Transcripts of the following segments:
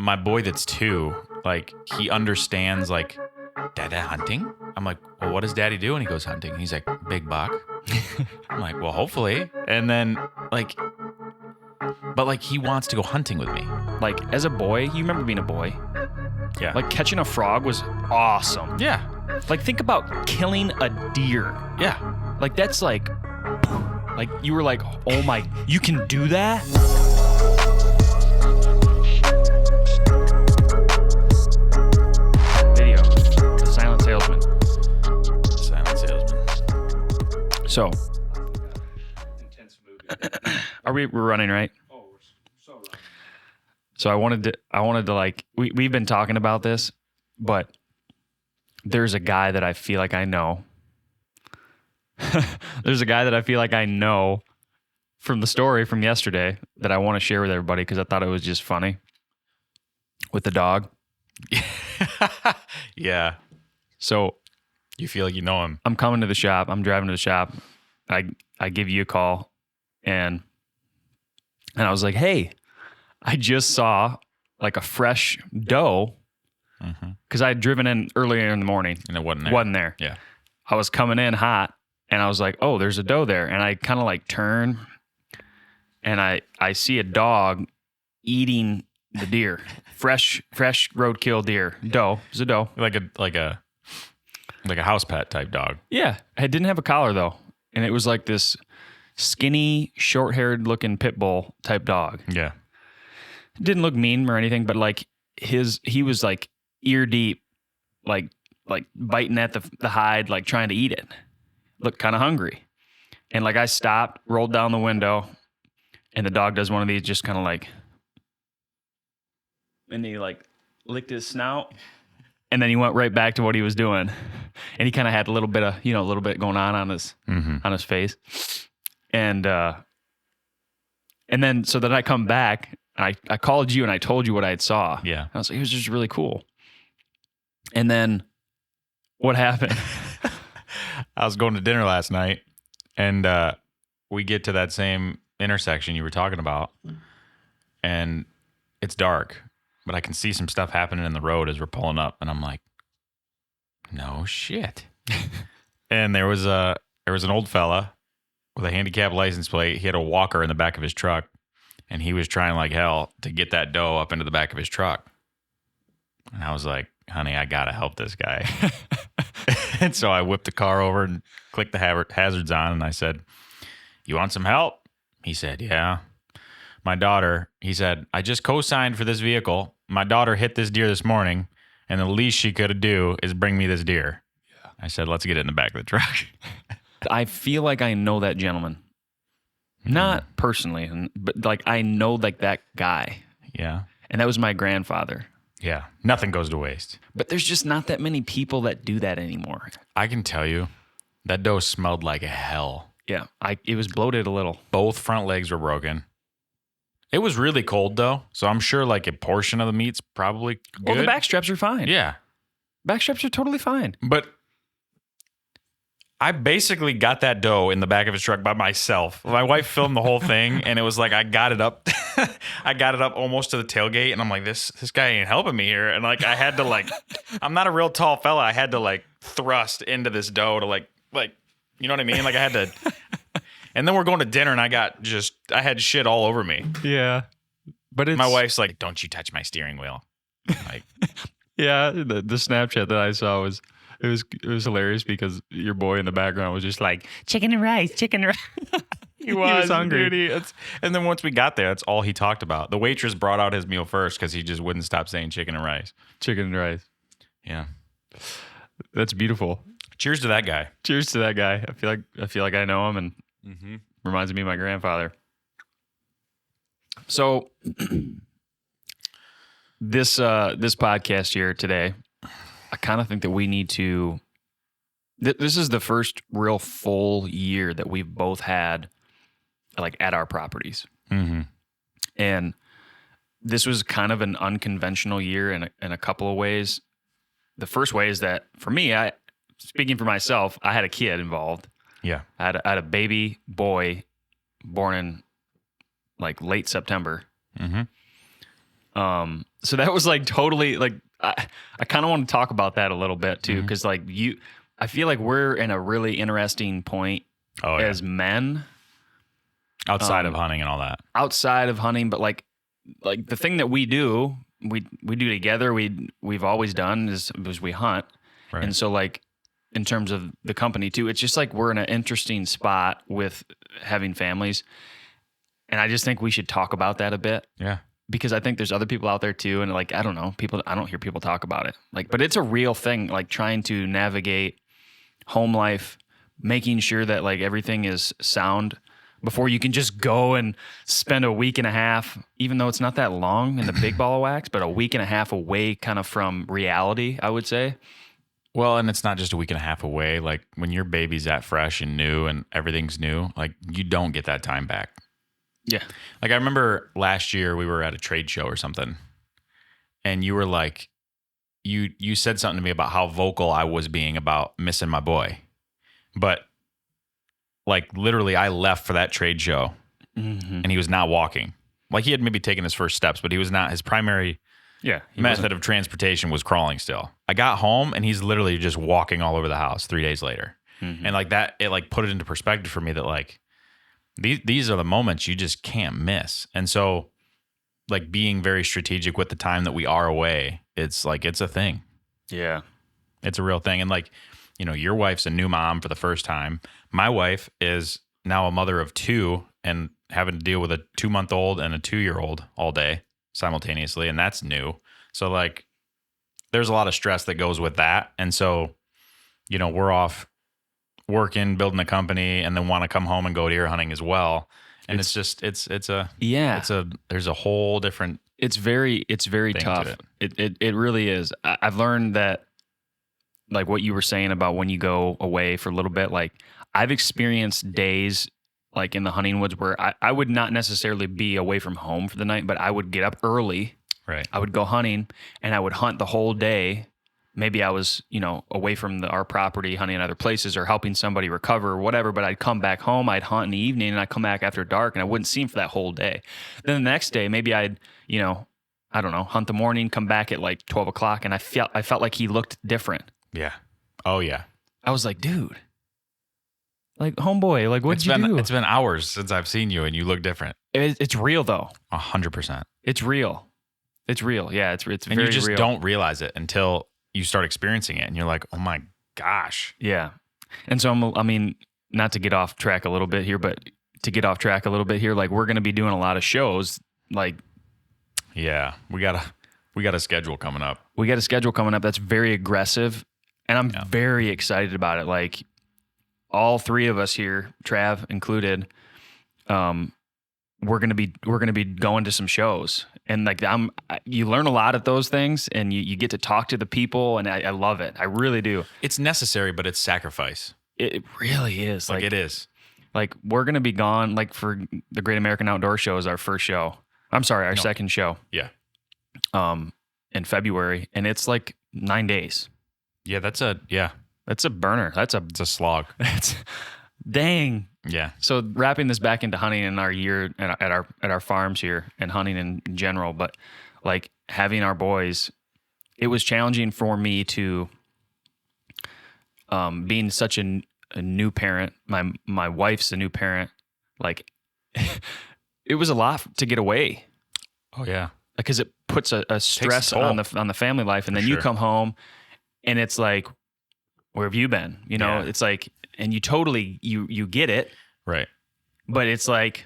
my boy that's 2, like, he understands, like, Dad hunting? I'm like, well, what does Daddy do when he goes hunting? He's like, big buck. I'm like, well, hopefully. And then, like, but, like, he wants to go hunting with me. Like, as a boy, you remember being a boy? Yeah. Like, catching a frog was awesome. Yeah. Like, think about killing a deer. Yeah. Like, that's like you were like, oh my, you can do that? Video. The Silent Salesman. Silent Salesman. So. Intense movie. We're running, right? Oh, we're so running. So I wanted to like, we've been talking about this, but there's a guy that I feel like I know. There's a guy that I feel like I know from the story from yesterday that I want to share with everybody because I thought it was just funny with the dog. Yeah. So You feel like you know him. I'm coming to the shop. I'm driving to the shop. I give you a call and I was like, hey, I just saw like a fresh doe because I had driven in earlier in the morning. And it wasn't there. Wasn't there. Yeah. I was coming in hot and I was like, oh, there's a doe there. And I kind of like turn and I see a dog eating the deer. Fresh roadkill deer. Doe. It's a doe. Like a house pet type dog. Yeah. It didn't have a collar though. And it was like this skinny, short-haired looking pit bull type dog. Yeah. It didn't look mean or anything, but like he was like ear deep, like biting at the hide, like trying to eat it. Looked kind of hungry. And like I stopped, rolled down the window, and the dog does one of these just kind of like, and he like licked his snout, and then he went right back to what he was doing. And he kind of had a little bit going on his face. And then so then I come back, and I called you and I told you what I had saw. Yeah. And I was like, it was just really cool. And then what happened? I was going to dinner last night, and we get to that same intersection you were talking about, and it's dark, but I can see some stuff happening in the road as we're pulling up, and I'm like, no shit. And there was an old fella with a handicap license plate. He had a walker in the back of his truck, and he was trying like hell to get that doe up into the back of his truck. And I was like, honey, I got to help this guy. And so I whipped the car over and clicked the hazards on, and I said, you want some help? He said, yeah. My daughter, he said, I just co-signed for this vehicle. My daughter hit this deer this morning, and the least she could do is bring me this deer. Yeah. I said, let's get it in the back of the truck. I feel like I know that gentleman. Not personally, but like I know like that guy. Yeah. And that was my grandfather. Yeah. Nothing goes to waste. But there's just not that many people that do that anymore. I can tell you, that doe smelled like hell. Yeah. It was bloated a little. Both front legs were broken. It was really cold though, so I'm sure like a portion of the meat's probably good. Well, the back straps are fine. Yeah. Back straps are totally fine. But I basically got that doe in the back of his truck by myself. My wife filmed the whole thing, and it was like I got it up. I got it up almost to the tailgate, and I'm like, this guy ain't helping me here. And like I had to like, I'm not a real tall fella. I had to like thrust into this doe to like you know what I mean? Like I had to. And then we're going to dinner, and I had shit all over me. Yeah, but my wife's like, don't you touch my steering wheel. Like, yeah, the Snapchat that I saw was. It was hilarious because your boy in the background was just like, chicken and rice. He was hungry. Dude, and then once we got there, that's all he talked about. The waitress brought out his meal first because he just wouldn't stop saying chicken and rice. Chicken and rice. Yeah. That's beautiful. Cheers to that guy. Cheers to that guy. I feel like I know him, and reminds me of my grandfather. So this podcast here today, I kind of think that we need to. This is the first real full year that we've both had, like at our properties, and this was kind of an unconventional year in a couple of ways. The first way is that for me, speaking for myself, I had a kid involved. Yeah, I had a baby boy born in like late September. So that was like totally like, I kind of want to talk about that a little bit too. Cause like I feel like we're in a really interesting point as men. Outside of hunting and all that. Outside of hunting, but like the thing that we do together, we've always done is we hunt. Right. And so like in terms of the company too, it's just like we're in an interesting spot with having families. And I just think we should talk about that a bit. Yeah. Because I think there's other people out there too. And like, I don't know, I don't hear people talk about it. Like, but it's a real thing, like trying to navigate home life, making sure that like everything is sound before you can just go and spend a week and a half, even though it's not that long in the big ball of wax, but a week and a half away kind of from reality, I would say. Well, and it's not just a week and a half away. Like when your baby's that fresh and new and everything's new, like you don't get that time back. Yeah. Like I remember last year we were at a trade show or something and you were like, you said something to me about how vocal I was being about missing my boy. But like literally I left for that trade show and he was not walking. Like he had maybe taken his first steps, but he was not. His primary method of transportation was crawling still. I got home and he's literally just walking all over the house 3 days later. And like that, it like put it into perspective for me that like these are the moments you just can't miss. And so like being very strategic with the time that we are away, it's like, it's a thing. Yeah. It's a real thing. And like, you know, your wife's a new mom for the first time. My wife is now a mother of 2 and having to deal with a 2-month-old and a 2-year-old all day simultaneously. And that's new. So like, there's a lot of stress that goes with that. And so, you know, we're off working, building a company, and then want to come home and go deer hunting as well. And there's a whole different. It's very tough. It really is. I've learned that, like what you were saying about when you go away for a little bit, like I've experienced days like in the hunting woods where I would not necessarily be away from home for the night, but I would get up early. Right. I would go hunting and I would hunt the whole day. Maybe I was, you know, away from our property, hunting in other places or helping somebody recover or whatever, but I'd come back home, I'd hunt in the evening and I'd come back after dark and I wouldn't see him for that whole day. Then the next day, maybe I'd, you know, I don't know, hunt the morning, come back at like 12 o'clock and I felt like he looked different. Yeah. Oh yeah. I was like, dude, like homeboy, like what'd you do? It's been hours since I've seen you and you look different. It's real though. 100%. It's real. It's real. Yeah. It's and very you just real. Don't realize it until you start experiencing it and you're like, oh my gosh. Yeah. And so, I mean, not to get off track a little bit here, but to get off track a little bit here, like we're going to be doing a lot of shows. Like, yeah, we got a schedule coming up. We got a schedule coming up that's very aggressive and I'm very excited about it. Like all 3 of us here, Trav included, we're going to be going to some shows and like you learn a lot at those things and you get to talk to the people and I love it. I really do. It's necessary, but it's sacrifice. It really is. Like it is. Like we're going to be gone like for the Great American Outdoor Show is our first show. I'm sorry, our second show. Yeah. In February and it's like 9 days. Yeah. That's a burner. It's a slog. Dang. Yeah. So wrapping this back into hunting in our year at our farms here and hunting in general, but like having our boys, it was challenging for me to, being such a new parent. My wife's a new parent. Like it was a lot to get away. Oh yeah. Because it puts a stress on the family life, and then you come home, and it's like, where have you been? You know, it's like. And you totally, you get it. Right. But it's like,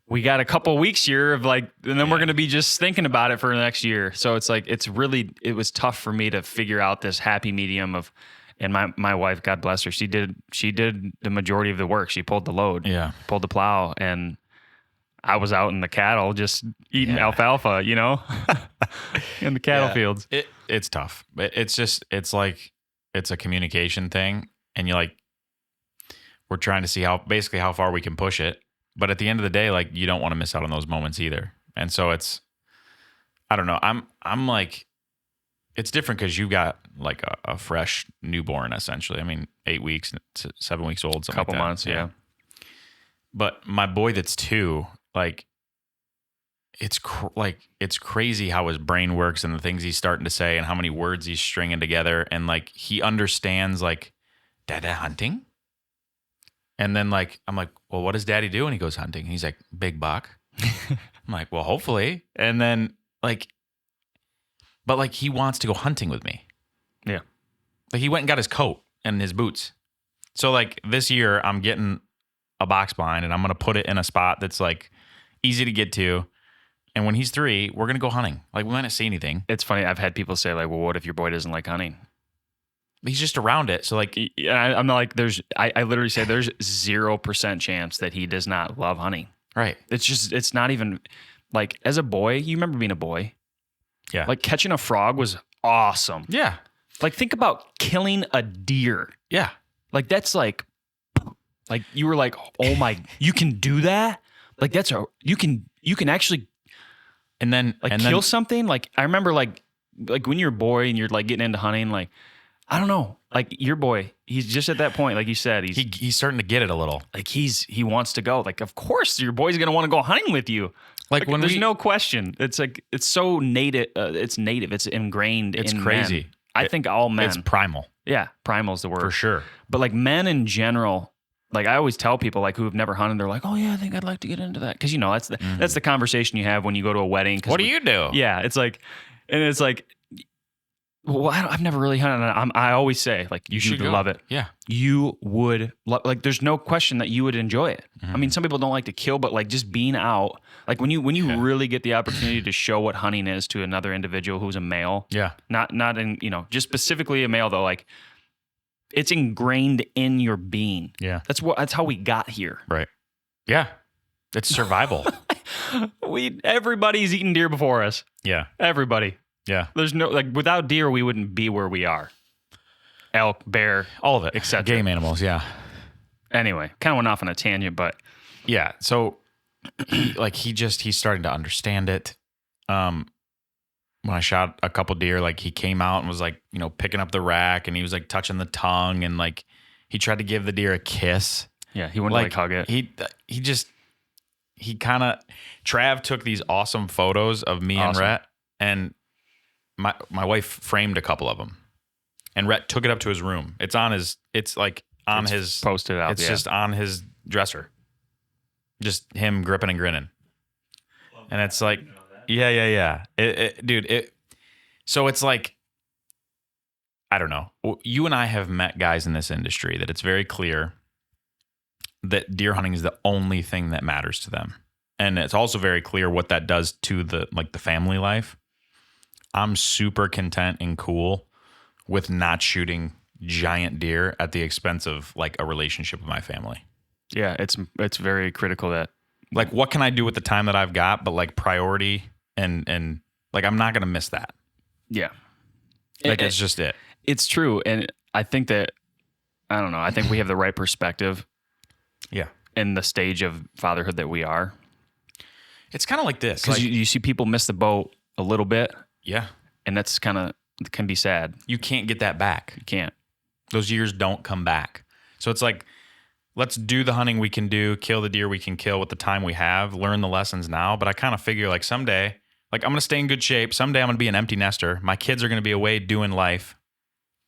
we got a couple weeks here of like, and then we're going to be just thinking about it for the next year. So it's like, it was tough for me to figure out this happy medium of, and my wife, God bless her, she did the majority of the work. She pulled the load, pulled the plow, and I was out in the cattle just eating alfalfa, you know, in the cattle fields. It's tough, but it's like, it's a communication thing. And you're like, we're trying to see how far we can push it. But at the end of the day, like you don't want to miss out on those moments either. And so I don't know. I'm like, it's different because you've got like a fresh newborn essentially. I mean, 8 weeks, 7 weeks old, something couple like that. Months. Yeah. But my boy that's 2, like it's crazy how his brain works and the things he's starting to say and how many words he's stringing together, and like he understands like dada hunting. And then like I'm like, well, what does daddy do when he goes hunting? And he's like, big buck. I'm like, well, hopefully. And then like, but like he wants to go hunting with me. Yeah. Like he went and got his coat and his boots. So like this year I'm getting a box blind and I'm gonna put it in a spot that's like easy to get to. And when he's 3, we're gonna go hunting. Like we might not see anything. It's funny. I've had people say like, well, what if your boy doesn't like hunting? He's just around it. So like, I'm not like, I literally say there's 0% chance that he does not love hunting. right. It's not even like, as a boy, you remember being a boy? Yeah. Like catching a frog was awesome. yeah. Like think about killing a deer. Yeah. Like that's like you were like, oh my, you can do that? Like you can actually And then like and kill then, something. Like I remember like when you're a boy and you're like getting into hunting, like, I don't know, like your boy, he's just at that point, like you said, he's starting to get it a little. like he wants to go. Like, of course your boy's going to want to go hunting with you. Like when there's no question. It's like, it's so native. It's native. It's ingrained. It's in crazy. Men. I think all men. It's primal Yeah. Primal is the word. for sure. But like men in general, like I always tell people like who have never hunted, they're like, oh yeah, I think I'd like to get into that. Cause you know, that's the conversation you have when you go to a wedding. What do you do? Yeah. It's like, well, I've never really hunted. I always say like, you should go. love it. Yeah. You would like, there's no question that you would enjoy it. I mean, some people don't like to kill, but like just being out, like when you really get the opportunity to show what hunting is to another individual who's a male, Yeah. not in, just specifically a male though, like it's ingrained in your being. Yeah. That's how we got here. Right. Yeah. It's survival. Everybody's eaten deer before us. yeah. Everybody. Yeah. There's no, like, without deer, we wouldn't be where we are. Elk, bear, All of it. etc. Game animals. Yeah. Anyway, kind of went off on a tangent, but Yeah. So he's starting to understand it. When I shot a couple deer, like he came out and was like, picking up the rack and he was like touching the tongue and like he tried to give the deer a kiss. yeah, he wouldn't like hug it. He kind of, Trav took these awesome photos of me and Awesome. Rhett, and my wife framed a couple of them, and Rhett took it up to his room. It's Posted out. It's just on his dresser. Just him gripping and grinning. And it's like, yeah. So it's like, I don't know. You and I have met guys in this industry that it's very clear that deer hunting is the only thing that matters to them. And it's also very clear what that does to the family life. I'm super content and cool with not shooting giant deer at the expense of like a relationship with my family. Yeah, it's very critical that Like, what can I do with the time that I've got? But like priority and like, I'm not going to miss that. yeah. Like, it's just it. It's true, and I think that I don't know. I think we have the right perspective Yeah. in the stage of fatherhood that we are, It's kind of like this. because Like, you see people miss the boat a little bit, yeah. and that's can be sad. You can't get that back. You can't. Those years don't come back. So it's like, let's do the hunting we can do, kill the deer we can kill with the time we have, learn the lessons now. But I kind of figure like someday, like I'm going to stay in good shape. Someday I'm going to be an empty nester. My kids are going to be away doing life.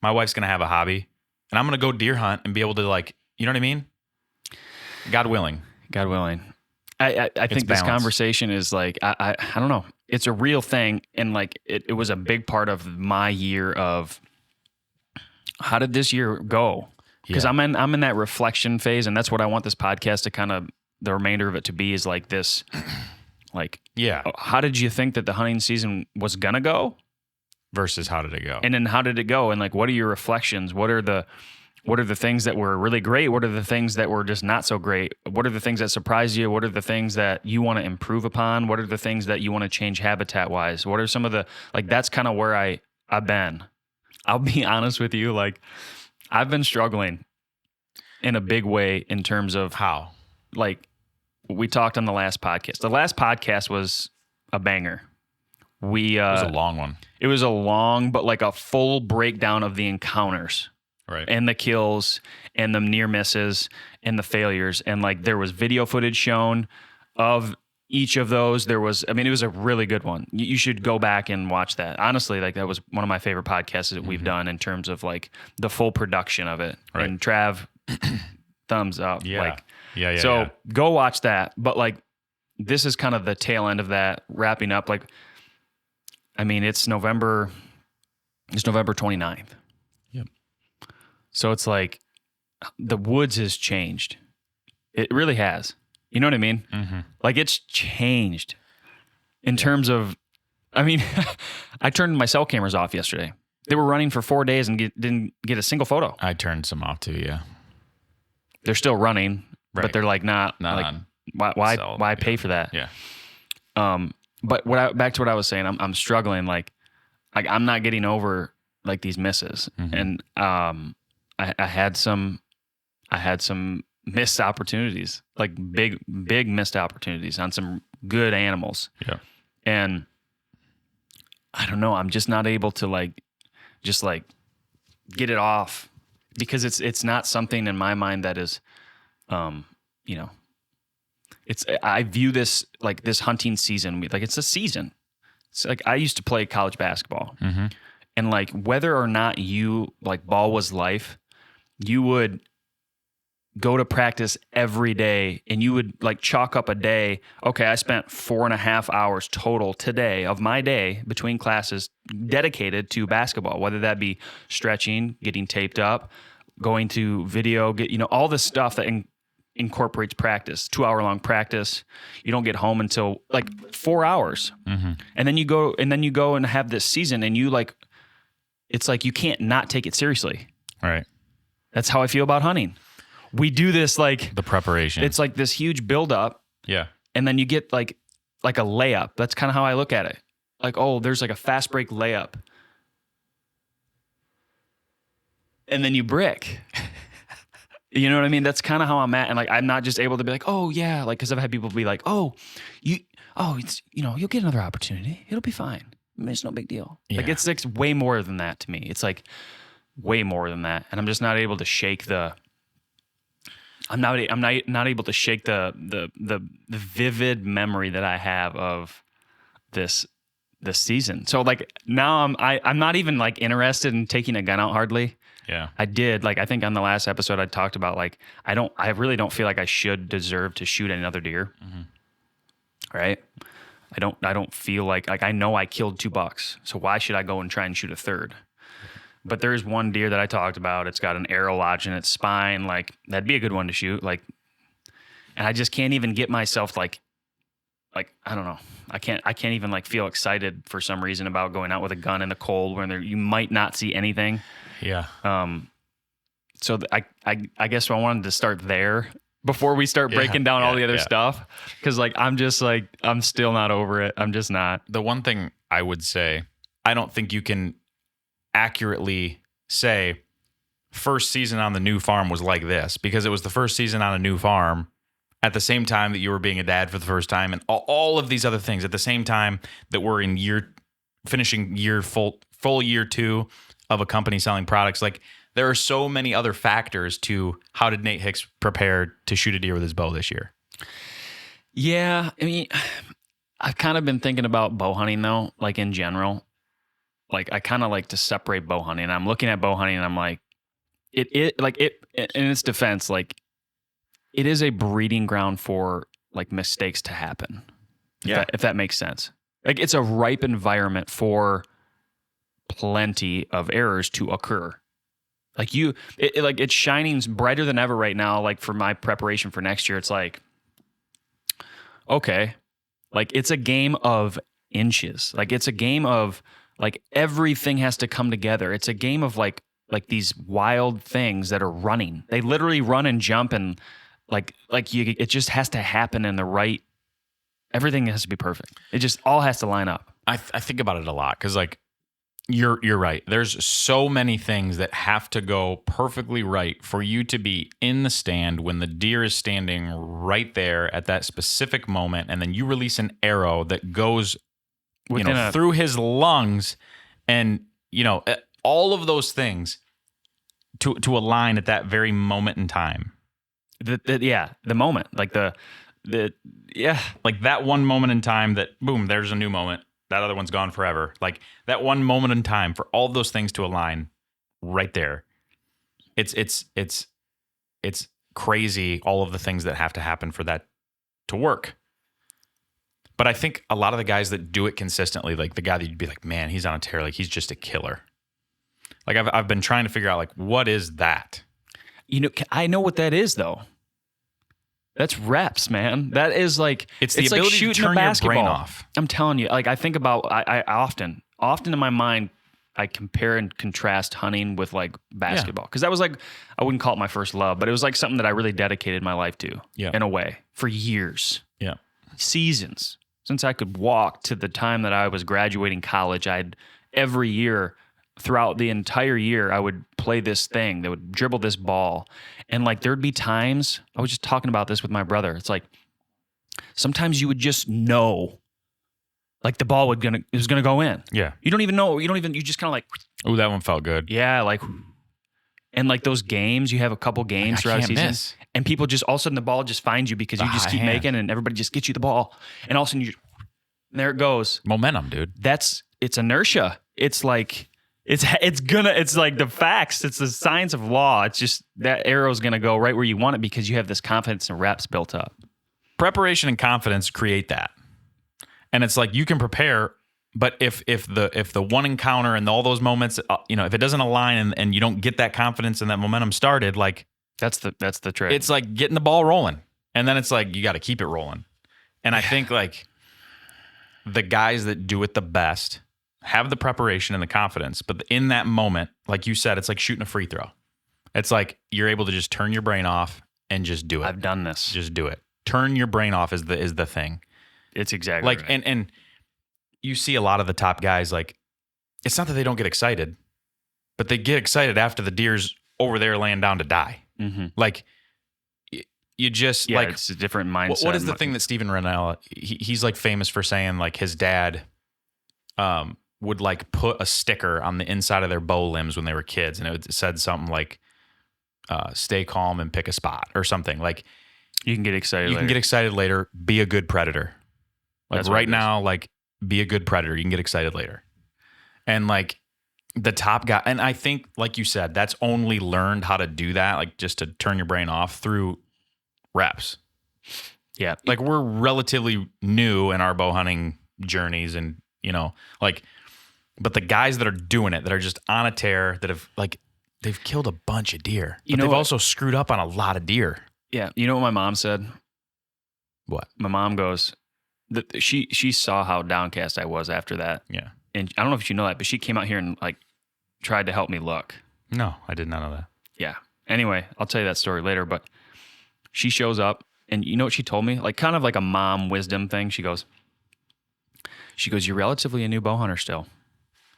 My wife's going to have a hobby. And I'm going to go deer hunt and be able to like, you know what I mean? God willing. God willing. I think this balance. conversation is like, I don't know. It's a real thing. And like, it was a big part of my year of how did this year go? Because Yeah. I'm in that reflection phase. And that's what I want this podcast to kind of, the remainder of it to be is like this, like, Yeah. how did you think that the hunting season was going to go? Versus how did it go? And then how did it go? And like, what are your reflections? What are the things that were really great? What are the things that were just not so great? What are the things that surprised you? What are the things that you want to improve upon? What are the things that you want to change habitat wise? What are some of the, like, that's kind of where I've been. I'll be honest with you. Like, I've been struggling in a big way in terms of how? like, we talked on the last podcast. The last podcast was a banger. It was a long one. It was a long, but like a full breakdown of the encounters. Right. And the kills and the near misses and the failures. And like there was video footage shown of each of those, it was a really good one. You should go back and watch that. Honestly, like that was one of my favorite podcasts that we've done in terms of like the full production of it. Right. And Trav, thumbs up. Yeah. So go watch that. But like, this is kind of the tail end of that wrapping up. Like, I mean, it's November 29th. Yep. So it's like the woods has changed. It really has. You know what I mean? Mm-hmm. Like it's changed in terms of, I mean, I turned my cell cameras off yesterday. They were running for 4 days and didn't get a single photo. I turned some off too. Yeah. They're still running, Right. but they're like not like, on why pay for that? Yeah. But back to what I was saying, I'm struggling. Like I'm not getting over like these misses. Mm-hmm. And, I had some missed opportunities, like big missed opportunities on some good animals. Yeah. And I don't know, I'm just not able to just get it off because it's not something in my mind that is, I view this like this hunting season, like it's a season. It's like I used to play college basketball, Mm-hmm. and like whether or not you like ball was life, you would go to practice every day and you would like chalk up a day. Okay, I spent 4.5 hours total today of my day between classes dedicated to basketball, whether that be stretching, getting taped up, going to video, all this stuff that incorporates practice, 2-hour long practice. You don't get home until like 4 hours. Mm-hmm. And then you go and have this season and you like, it's like you can't not take it seriously. Right. That's how I feel about hunting. We do this like The preparation. it's like this huge buildup, yeah. and then you get like a layup. That's kind of how I look at it. Like, oh, there's like a fast break layup, and then you brick. You know what I mean? That's kind of how I'm at, and like I'm not just able to be like, oh yeah, like because I've had people be like, it's you'll get another opportunity. It'll be fine. I mean, it's no big deal. Yeah. Like it's way more than that to me. It's like way more than that, and I'm just not able to shake the. I'm not able to shake the vivid memory that I have of this season. So like now I'm not even like interested in taking a gun out hardly. Yeah. I did, like I think on the last episode I talked about like I really don't feel like I should deserve to shoot another deer. Mm-hmm. Right? I don't feel like I know I killed 2 bucks. So why should I go and try and shoot a third? But there's one deer that I talked about. It's got an arrow lodged in its spine. Like that'd be a good one to shoot. Like, and I just can't even get myself like I don't know. I can't even like feel excited for some reason about going out with a gun in the cold when you might not see anything. Yeah. So I guess I wanted to start there before we start breaking down all the other stuff. Cause like, I'm still not over it. I'm just not. The one thing I would say, I don't think you can accurately say first season on the new farm was like this because it was the first season on a new farm at the same time that you were being a dad for the first time and all of these other things at the same time that we're in finishing full year 2 of a company selling products. Like there are so many other factors to how did Nate Hicks prepare to shoot a deer with his bow this year? Yeah. I mean, I've kind of been thinking about bow hunting though, like in general. Like I kind of like to separate bow hunting. I'm looking at bow hunting and I'm like, it in its defense, like it is a breeding ground for like mistakes to happen. Yeah. If that makes sense. Like it's a ripe environment for plenty of errors to occur. Like it's shining brighter than ever right now. Like for my preparation for next year, it's like, okay, like it's a game of inches. Like it's a game of like everything has to come together. It's a game of like these wild things that are running. They literally run and jump and it just has to happen in the right. Everything has to be perfect. It just all has to line up. I think about it a lot because like you're right. There's so many things that have to go perfectly right for you to be in the stand when the deer is standing right there at that specific moment, and then you release an arrow that goes through his lungs, and all of those things to align at that very moment in time. The moment, like the yeah. Like that one moment in time that boom, there's a new moment. That other one's gone forever. Like that one moment in time for all those things to align right there. It's crazy, all of the things that have to happen for that to work. But I think a lot of the guys that do it consistently, like the guy that you'd be like, man, he's on a tear, like he's just a killer. Like I've been trying to figure out like what is that? You know, I know what that is though. That's reps, man. That is like It's the like ability to shooting turn a your basketball. brain off. I'm telling you, like I think about I often in my mind I compare and contrast hunting with like basketball because that was like I wouldn't call it my first love, but it was like something that I really dedicated my life to in a way for years. Yeah. Seasons. Since I could walk to the time that I was graduating college, I'd every year throughout the entire year, I would play this thing that would dribble this ball. And like there'd be times, I was just talking about this with my brother. It's like sometimes you would just know like the ball was gonna go in. Yeah. You don't even know. You just kind of like, Oh, that one felt good. yeah, like, and like those games, you have a couple games throughout a season. Miss. And people just, all of a sudden the ball just finds you because you just keep making and everybody just gets you the ball. And all of a sudden and there it goes. Momentum, dude. It's inertia. It's like, it's like the facts. It's the science of law. It's just that arrow's going to go right where you want it because you have this confidence and reps built up. Preparation and confidence create that. And it's like you can prepare, but if the one encounter and all those moments, if it doesn't align and you don't get that confidence and that momentum started, like that's the trick. It's like getting the ball rolling, and then it's like you got to keep it rolling. And I think like the guys that do it the best have the preparation and the confidence, but in that moment, like you said, it's like shooting a free throw. It's like you're able to just turn your brain off and just do it. I've done this. Just do it. Turn your brain off is the thing. It's exactly like right. and you see a lot of the top guys, like it's not that they don't get excited, but they get excited after the deer's over there laying down to die. Mm-hmm. Like you just like it's a different mindset. What is the thing that Steven Rennell, he's like famous for saying like his dad would like put a sticker on the inside of their bow limbs when they were kids, and it said something like stay calm and pick a spot or something. Like you can get excited you can get excited later, be a good predator. Like That's right now, like be a good predator. You can get excited later. And like the top guy, and I think, like you said, that's only learned how to do that, like just to turn your brain off through reps. Yeah. Like we're relatively new in our bow hunting journeys and, but the guys that are doing it, that are just on a tear, that have like, they've killed a bunch of deer. But they've also screwed up on a lot of deer. Yeah. You know what my mom said? What? My mom goes, she saw how downcast I was after that. Yeah. And I don't know if you know that, but she came out here and like tried to help me look. No, I did not know that. Yeah. Anyway, I'll tell you that story later, but she shows up and you know what she told me? Like kind of like a mom wisdom thing. She goes, you're relatively a new bow hunter still.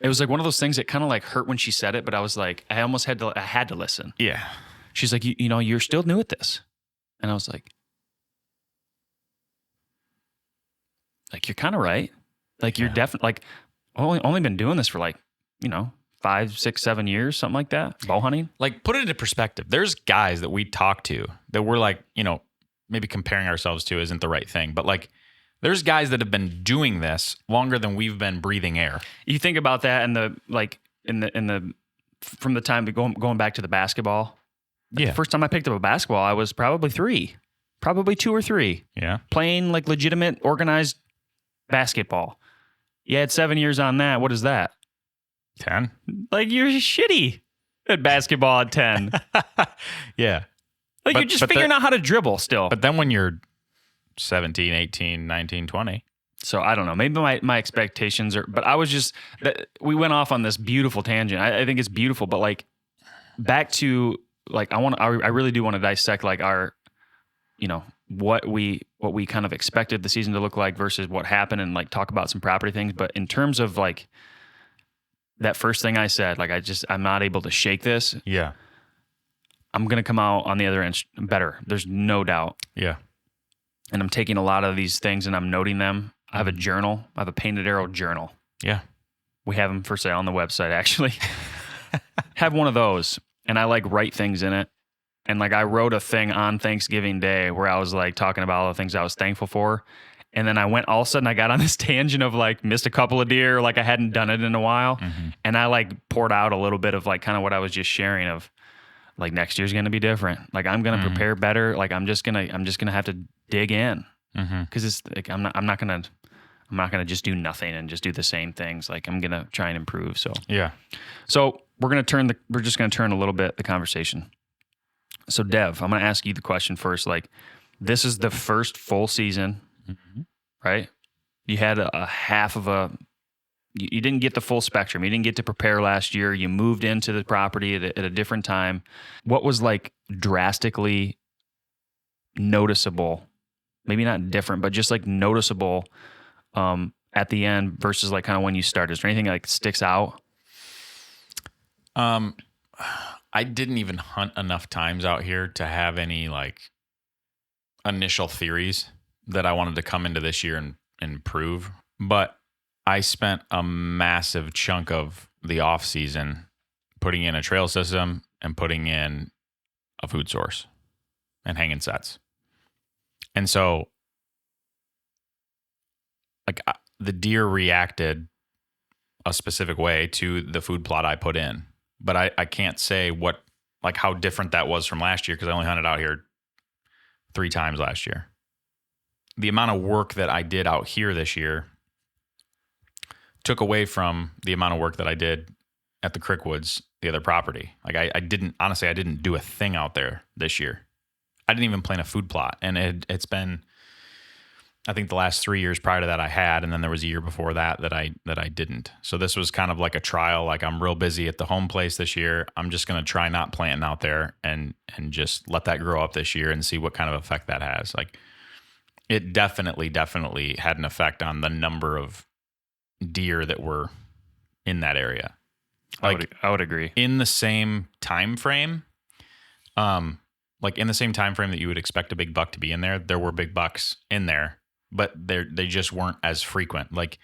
It was like one of those things that kind of like hurt when she said it, but I was like, I had to listen. Yeah. She's like, you're still new at this. And I was like, you're kind of right. Like you're definitely like only been doing this for like, 5, 6, 7 years, something like that. Bow hunting. Like put it into perspective. There's guys that we talk to that we're like, maybe comparing ourselves to isn't the right thing, but like there's guys that have been doing this longer than we've been breathing air. You think about that and from the time going back to the basketball. Yeah. The first time I picked up a basketball, I was probably 2 or 3. Yeah. Playing like legitimate organized basketball. You had 7 years on that. What is that? 10. Like you're shitty at basketball at 10. Yeah. Like you're just figuring out how to dribble still. But then when you're 17, 18, 19, 20. So I don't know. Maybe my expectations are, but I was just, we went off on this beautiful tangent. I think it's beautiful, but like back to like, I really do want to dissect like our, what we kind of expected the season to look like versus what happened and like talk about some property things. But in terms of like that first thing I said, like I'm not able to shake this. Yeah. I'm going to come out on the other end better. There's no doubt. Yeah. And I'm taking a lot of these things and I'm noting them. I have a journal. I have a painted arrow journal. Yeah. We have them for sale on the website, actually. Have one of those. And I like write things in it. And like I wrote a thing on Thanksgiving Day where I was like talking about all the things I was thankful for. And then I went, all of a sudden I got on this tangent of like missed a couple of deer, like I hadn't done it in a while. And I like poured out a little bit of like kind of what I was just sharing of like next year's going to be different. Like I'm going to prepare better. Like I'm just going to have to dig in. Cause it's like, I'm not going to just do nothing and just do the same things. Like I'm going to try and improve. So, Yeah. So we're just going to turn a little bit the conversation. So Dev, I'm going to ask you the question first. Like, this is the first full season, right? You had a half of you didn't get the full spectrum. You didn't get to prepare last year. You moved into the property at a different time. What was like drastically noticeable? Maybe not different, but just like noticeable at the end versus like kind of when you started. Is there anything like sticks out? I didn't even hunt enough times out here to have any like initial theories that I wanted to come into this year and prove. But I spent a massive chunk of the off season putting in a trail system and putting in a food source and hanging sets. And so like the deer reacted a specific way to the food plot I put in. But I can't say how different that was from last year because I only hunted out here 3 times last year. The amount of work that I did out here this year took away from the amount of work that I did at the Crickwoods, the other property. Like I didn't do a thing out there this year. I didn't even plan a food plot. And it's been, I think the last 3 years prior to that I had, and then there was a year before that I didn't. So this was kind of like a trial. Like I'm real busy at the home place this year. I'm just going to try not planting out there and just let that grow up this year and see what kind of effect that has. Like it definitely had an effect on the number of deer that were in that area. Like I would agree. In the same time frame, like in the same time frame that you would expect a big buck to be in there were big bucks in there. But they just weren't as frequent. Like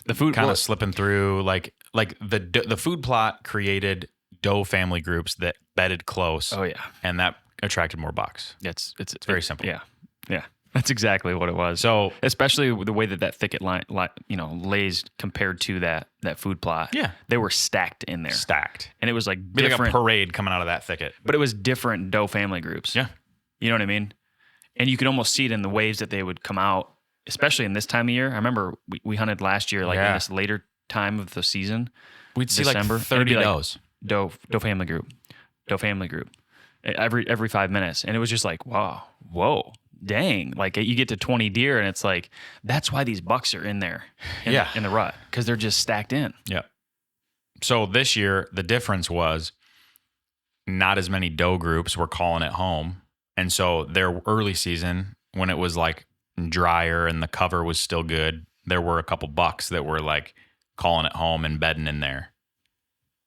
the food kind of slipping through. Like the food plot created doe family groups that bedded close. Oh yeah, and that attracted more bucks. It's very simple. Yeah, that's exactly what it was. So especially the way that thicket line lays compared to that food plot. Yeah, they were stacked in there, and it was like be different, like a parade coming out of that thicket. But it was different doe family groups. Yeah, you know what I mean. And you could almost see it in the waves that they would come out, especially in this time of year. I remember we hunted last year, like in this later time of the season. We'd see December, like 30 does. Doe family group, every 5 minutes. And it was just like, wow, whoa, dang. Like you get to 20 deer and it's like, that's why these bucks are in there in the rut, because they're just stacked in. Yeah. So this year, the difference was not as many doe groups were calling it home. And so their early season, when it was like drier and the cover was still good, there were a couple bucks that were like calling it home and bedding in there.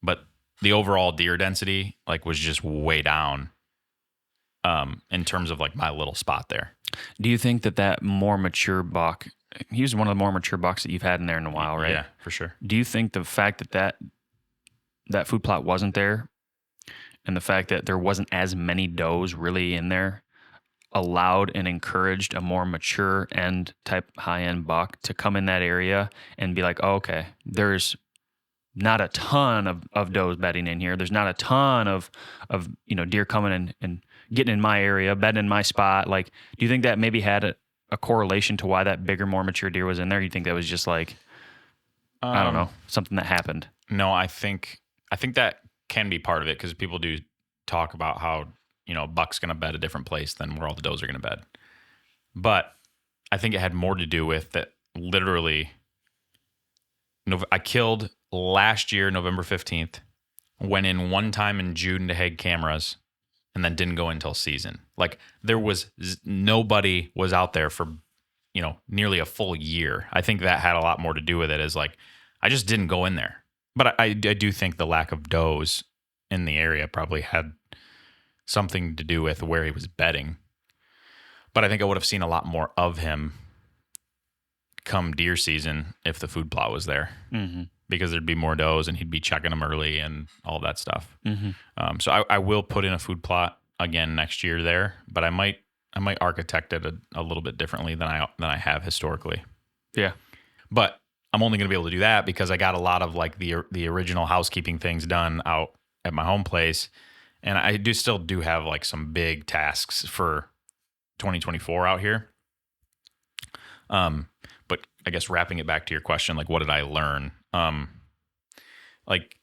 But the overall deer density like was just way down in terms of like my little spot there. Do you think that more mature buck, he was one of the more mature bucks that you've had in there in a while, right? Yeah, for sure. Do you think the fact that food plot wasn't there and the fact that there wasn't as many does really in there allowed and encouraged a more mature end type high-end buck to come in that area and be like, oh, okay, there's not a ton of does bedding in here. There's not a ton of deer coming in and getting in my area, bedding in my spot. Like, do you think that maybe had a correlation to why that bigger, more mature deer was in there? You think that was just like, I don't know, something that happened? No, I think that can be part of it because people do talk about how, buck's going to bed a different place than where all the does are going to bed. But I think it had more to do with that literally I killed last year, November 15th, went in one time in June to Hague cameras and then didn't go until season. Like there was nobody was out there for, nearly a full year. I think that had a lot more to do with it is like, I just didn't go in there. But I do think the lack of does in the area probably had something to do with where he was bedding. But I think I would have seen a lot more of him come deer season if the food plot was there. Mm-hmm. because there'd be more does and he'd be checking them early and all that stuff. Mm-hmm. So I will put in a food plot again next year there, but I might architect it a little bit differently than I have historically. Yeah. But I'm only going to be able to do that because I got a lot of like the original housekeeping things done out at my home place, and I still do have like some big tasks for 2024 out here. But I guess wrapping it back to your question, like what did I learn? Like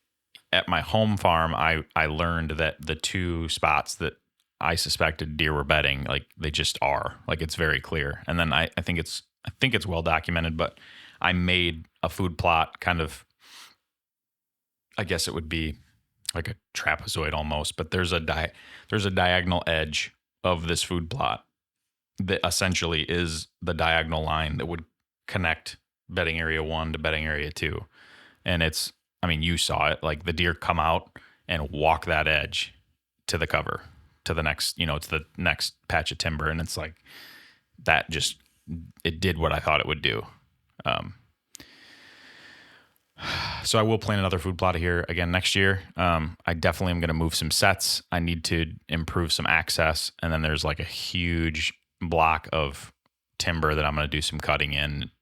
at my home farm, I learned that the two spots that I suspected deer were bedding, like they just are. Like it's very clear. And then I think it's well documented, but I made a food plot kind of, I guess it would be like a trapezoid almost, but there's a diagonal edge of this food plot that essentially is the diagonal line that would connect bedding area 1 to bedding area 2. And it's, I mean, you saw it, like the deer come out and walk that edge to the cover, to the next, to the next patch of timber. And it's like, that just, it did what I thought it would do. So I will plan another food plot here again next year. I definitely am going to move some sets. I need to improve some access. And then there's like a huge block of timber that I'm going to do some cutting in,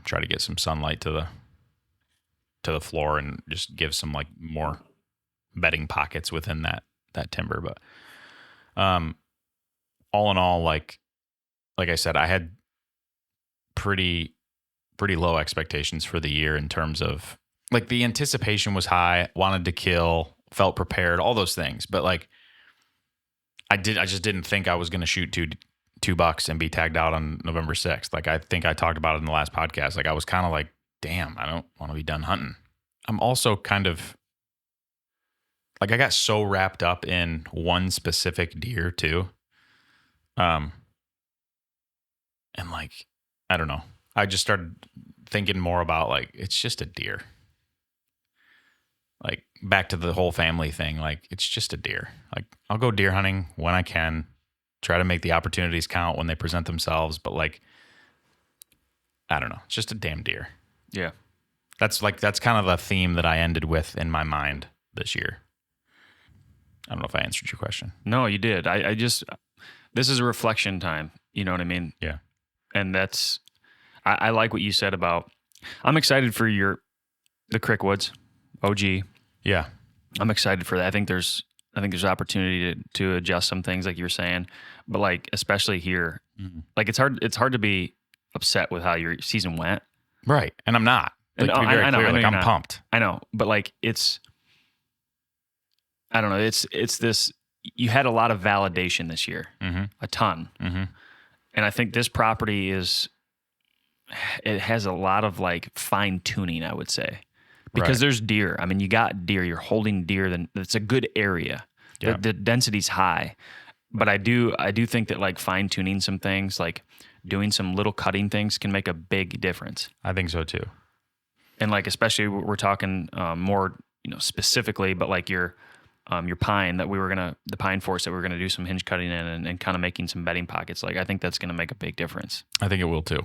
try to get some sunlight to the floor and just give some like more bedding pockets within that timber. But all in all, like I said, I had pretty low expectations for the year in terms of like the anticipation was high, wanted to kill, felt prepared, all those things. But like I just didn't think I was going to shoot two bucks and be tagged out on November 6th. Like I think I talked about it in the last podcast. Like I was kind of like, damn, I don't want to be done hunting. I'm also kind of like, I got so wrapped up in one specific deer too. And like, I don't know. I just started thinking more about like, it's just a deer. Like back to the whole family thing. Like it's just a deer. Like I'll go deer hunting when I can, try to make the opportunities count when they present themselves. But like, I don't know. It's just a damn deer. Yeah. That's kind of the theme that I ended with in my mind this year. I don't know if I answered your question. No, you did. I just, this is a reflection time. You know what I mean? Yeah. And that's, I like what you said about, I'm excited for the Crickwoods OG. Yeah. I'm excited for that. I think there's opportunity to adjust some things like you were saying, but like, especially here, like it's hard to be upset with how your season went. Right. And I'm not. Like, to be very clear, like I'm pumped. I know, but like I don't know. It's this, you had a lot of validation this year, a ton. And I think this property it has a lot of like fine tuning, I would say, because there's deer. I mean, you got deer, you're holding deer, then it's a good area. Yeah. The density's high, but I do think that like fine tuning some things, like doing some little cutting things can make a big difference. I think so too. And like, especially we're talking more, specifically, but like your pine the pine forest that we were going to do some hinge cutting in and kind of making some bedding pockets. Like, I think that's going to make a big difference. I think it will too.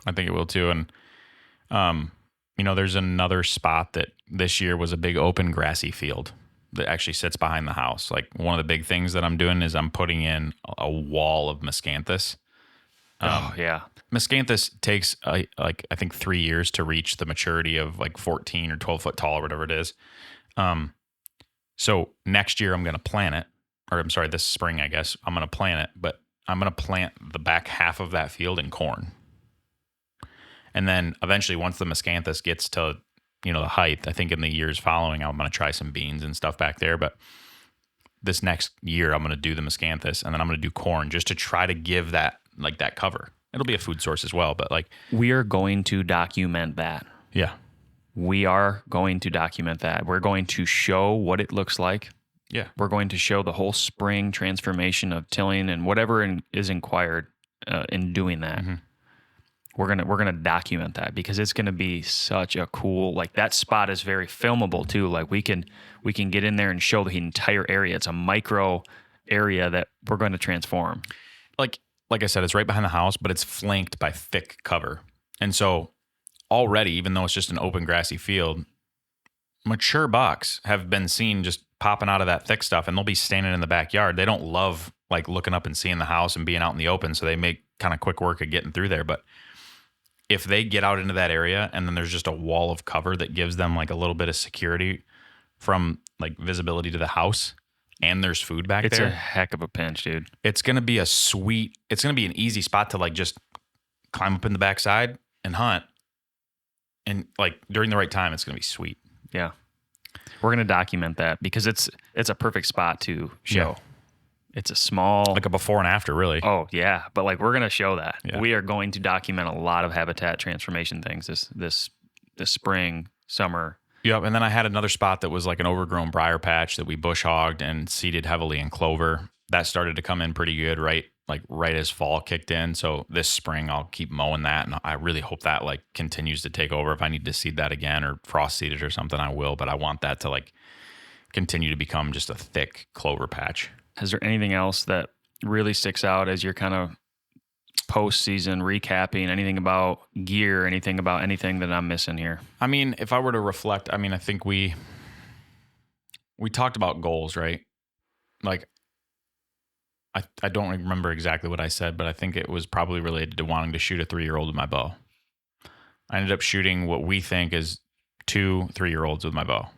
And, there's another spot that this year was a big open grassy field that actually sits behind the house. Like one of the big things that I'm doing is I'm putting in a wall of miscanthus. Yeah. Miscanthus takes I think 3 years to reach the maturity of like 14 or 12 foot tall or whatever it is. So next year I'm going to plant it, or I'm sorry, this spring, I guess I'm going to plant it, but I'm going to plant the back half of that field in corn. And then eventually once the miscanthus gets to, the height, I think in the years following, I'm going to try some beans and stuff back there. But this next year I'm going to do the miscanthus and then I'm going to do corn just to try to give that cover. It'll be a food source as well, but like we are going to document that. Yeah. We are going to document that. We're going to show what it looks like. Yeah. We're going to show the whole spring transformation of tilling and whatever is inquired in doing that. We're gonna document that because it's gonna be such a cool, like that spot is very filmable too. Like we can get in there and show the entire area. It's a micro area that we're going to transform. Like I said, it's right behind the house, but it's flanked by thick cover. And so already, even though it's just an open grassy field, mature bucks have been seen just popping out of that thick stuff, and they'll be standing in the backyard. They don't love like looking up and seeing the house and being out in the open, so they make kind of quick work of getting through there. But if they get out into that area and then there's just a wall of cover that gives them like a little bit of security from like visibility to the house, and there's food back It's there, a heck of a pinch, dude. it's going to be it's going to be an easy spot to like just climb up in the backside and hunt. And like during the right time, it's going to be sweet. Yeah. We're going to document that because it's a perfect spot to show. Yeah. It's a small, Like a before and after, really. oh yeah, but like we're going to show that. Yeah. We are going to document a lot of habitat transformation things this spring, summer. Yep. And then I had another spot that was like an overgrown briar patch that we bush hogged and seeded heavily in clover. That started to come in pretty good, right as fall kicked in. So this spring I'll keep mowing that, and I really hope that like continues to take over. If I need to seed that again or frost seed it or something, I will. But I want that to like continue to become just a thick clover patch. Is there anything else that really sticks out as you're kind of post-season recapping? Anything about gear? Anything about anything that I'm missing here? I mean, if I were to reflect, I mean, I think we talked about goals, right? Like, I don't remember exactly what I said, but I think it was probably related to wanting to shoot a 3-year-old with my bow. I ended up shooting what we think is 2 3-year-olds with my bow.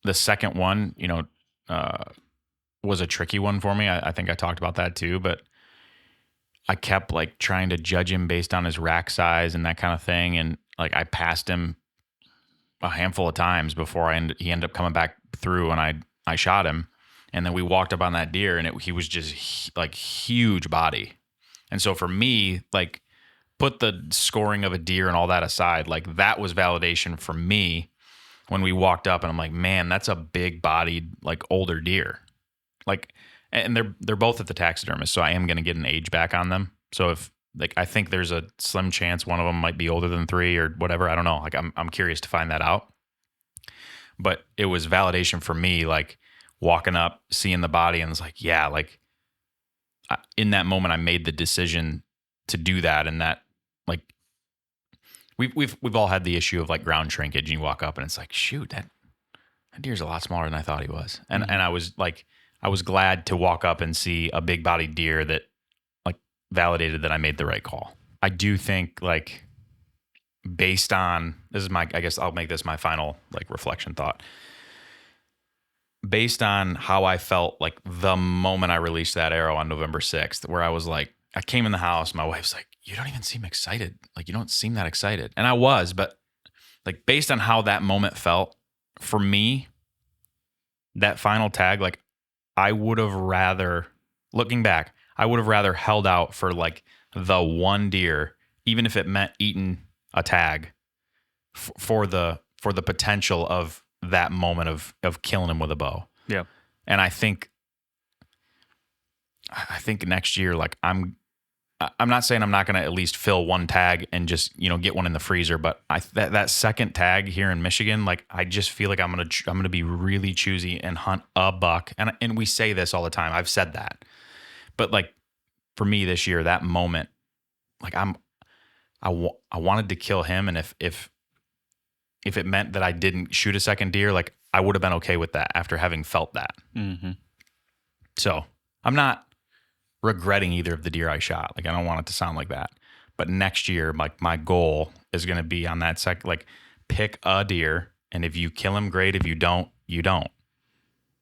The second one, was a tricky one for me. I think I talked about that too, but I kept like trying to judge him based on his rack size and that kind of thing. And like I passed him a handful of times before he ended up coming back through, and I shot him. And then we walked up on that deer, and he was just like huge body. And so for me, like put the scoring of a deer and all that aside, like that was validation for me when we walked up, and I'm like, man, that's a big bodied, like older deer. Like, and they're both at the taxidermist, so I am going to get an age back on them. So if like, I think there's a slim chance one of them might be older than 3 or whatever. I don't know. Like I'm curious to find that out. But it was validation for me, like walking up, seeing the body, and it's like, yeah, like in that moment, I made the decision to do that. And that like, we've all had the issue of like ground shrinkage, and you walk up and it's like, shoot, that deer's a lot smaller than I thought he was. And and I was glad to walk up and see a big bodied deer that like validated that I made the right call. I do think like based on I guess I'll make this my final like reflection thought. Based on how I felt like the moment I released that arrow on November 6th, where I was like, I came in the house, my wife's like, you don't even seem excited. Like, you don't seem that excited. And I was, but like based on how that moment felt for me, that final tag, like I would have rather, looking back, I would have rather held out for like the one deer, even if it meant eating a tag for the potential of that moment of killing him with a bow. Yeah. And I think next year, like I'm not saying I'm not going to at least fill one tag and just, get one in the freezer, but that second tag here in Michigan, like I just feel like I'm going to be really choosy and hunt a buck. And we say this all the time. I've said that. But like for me this year, that moment, like I wanted to kill him, and if it meant that I didn't shoot a second deer, like I would have been okay with that after having felt that. Mm-hmm. So I'm not regretting either of the deer I shot. Like I don't want it to sound like that. But next year, like my goal is going to be on that like pick a deer, and if you kill him, great. If you don't, you don't.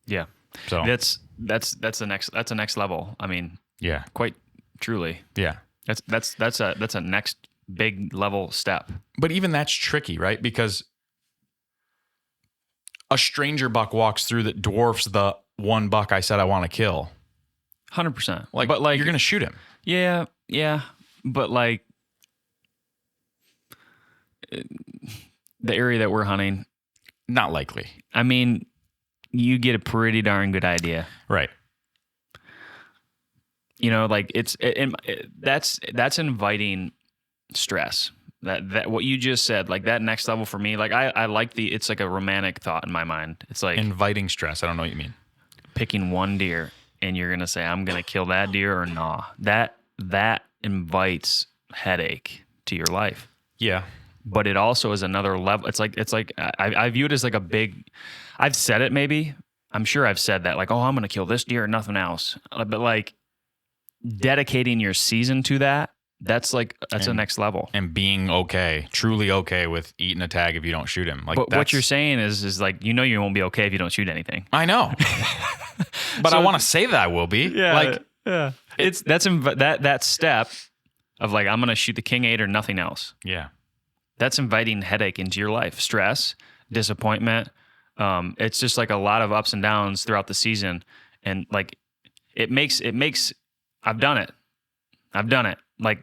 Yeah. So that's the next level. I mean, yeah, quite truly. yeah. That's a next big level step. But even that's tricky, right? Because a stranger buck walks through that dwarfs the one buck I said I want to kill. 100%. Like, but like you're gonna shoot him. Yeah. But like the area that we're hunting, Not likely. I mean, you get a pretty darn good idea. Right. Like that's inviting stress. That what you just said, like that next level for me, like I like it's like a romantic thought in my mind. It's like Inviting stress. I don't know what you mean. picking one deer and you're gonna say, I'm gonna kill that deer or nah. That invites headache to your life. Yeah. But it also is another level. It's like I view it as like a big. I've said it maybe. I'm sure I've said that like, oh, I'm gonna kill this deer and nothing else. But like dedicating your season to that, that's the next level. And being truly okay with eating a tag if you don't shoot him. Like, but what you're saying is like, you won't be okay if you don't shoot anything. I know, but I want to say that I will be. Yeah, like, yeah. That step of like, I'm gonna shoot the King 8 or nothing else. Yeah. That's inviting headache into your life, stress, disappointment. It's just like a lot of ups and downs throughout the season. And like, it makes, I've done it. Like,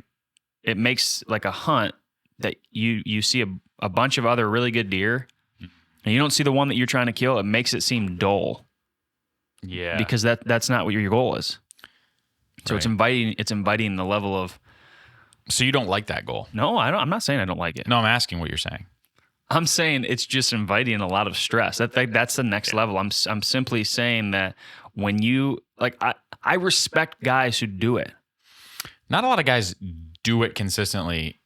it makes like a hunt that you see a bunch of other really good deer and you don't see the one that you're trying to kill. It makes it seem dull. Yeah. Because that's not what your goal is. So Right. it's inviting the level of. So you don't like that goal? No, I don't. I'm not saying I don't like it. No, I'm asking what you're saying. I'm saying it's just inviting a lot of stress. That's the next level. I'm simply saying that when you like, I respect guys who do it. Not a lot of guys do it consistently.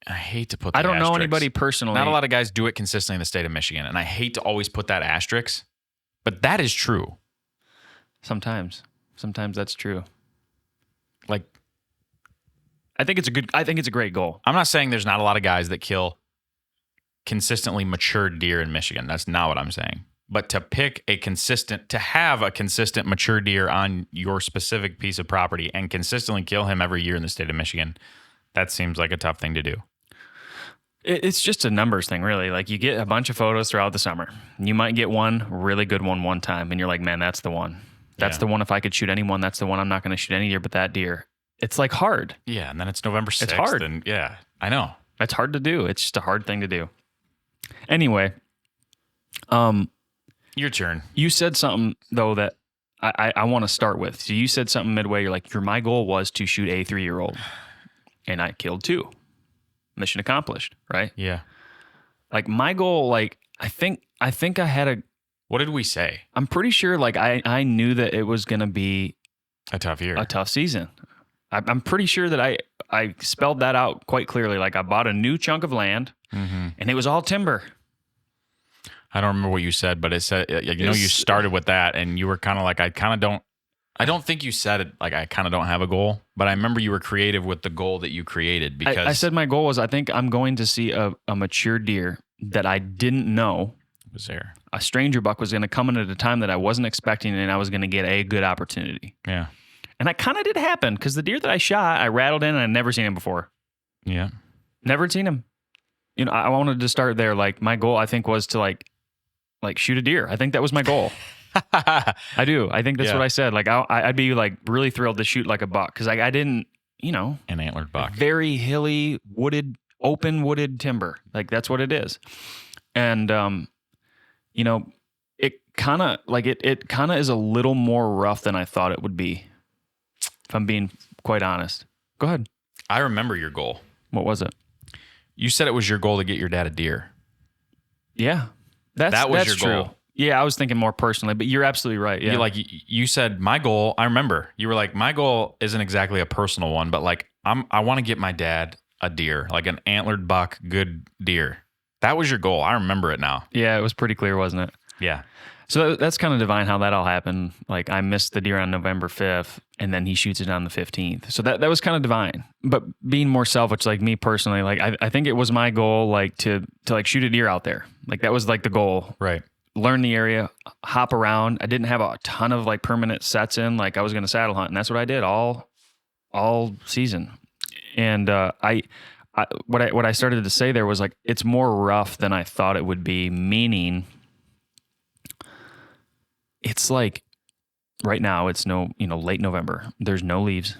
I hate to put the I don't know asterisks. anybody personally. Not a lot of guys do it consistently in the state of Michigan. And I hate to always put that asterisk, but that is true. Sometimes that's true. Like, I think it's a great goal. I'm not saying there's not a lot of guys that kill consistently mature deer in Michigan. That's not what I'm saying. But to have a consistent mature deer on your specific piece of property and consistently kill him every year in the state of Michigan, that seems like a tough thing to do. It's just a numbers thing, really. Like, you get a bunch of photos throughout the summer. You might get one really good one time, and you're like, man, that's the one. That's the one. If I could shoot anyone, that's the one. I'm not going to shoot any deer but that deer. It's like hard. Yeah, and then it's November 6th. It's hard. And yeah, I know. It's hard to do. It's just a hard thing to do. Anyway, Your turn. you said something, though, that I want to start with. So you said something midway. You're like, my goal was to shoot a 3-year-old, and I killed 2. Mission accomplished, right? Yeah. Like, my goal, like, I think I had What did we say? I'm pretty sure, like, I knew that it was going to be A tough year. a tough season. I'm pretty sure that I spelled that out quite clearly. Like, I bought a new chunk of land, and it was all timber. I don't remember what you said, but it said, you started with that, and you were kind of like, I don't think you said it like, I kind of don't have a goal, but I remember you were creative with the goal that you created because I said my goal was, I think I'm going to see a mature deer that I didn't know was there. a stranger buck was going to come in at a time that I wasn't expecting, and I was going to get a good opportunity. Yeah. And that kind of did happen, because the deer that I shot, I rattled in, and I'd never seen him before. Yeah. Never seen him. I wanted to start there. Like, my goal, I think, was to like shoot a deer. I think that was my goal. I do. I think that's what I said. Like, I'd be like really thrilled to shoot like a buck, because I didn't, an antlered buck. Very hilly, open wooded timber. Like, that's what it is. And, it kind of like it kind of is a little more rough than I thought it would be, if I'm being quite honest. Go ahead. I remember your goal. What was it? You said it was your goal to get your dad a deer. Yeah. That was your true. goal. Yeah, I was thinking more personally, but you're absolutely right. Yeah. You said my goal. I remember you were like, my goal isn't exactly a personal one, but like I want to get my dad a deer, like an antlered buck, good deer. That was your goal. I remember it now. Yeah, it was pretty clear, wasn't it? Yeah. So that's kind of divine how that all happened. Like, I missed the deer on November 5th, and then he shoots it on the 15th. So that was kind of divine. But being more selfish, like me personally, like I think it was my goal, like to like shoot a deer out there. Like, that was like the goal. Right. Learn the area, hop around. I didn't have a ton of like permanent sets in. Like, I was going to saddle hunt, and that's what I did all season. And what I started to say there was like, it's more rough than I thought it would be, meaning it's like right now it's late November. There's no leaves.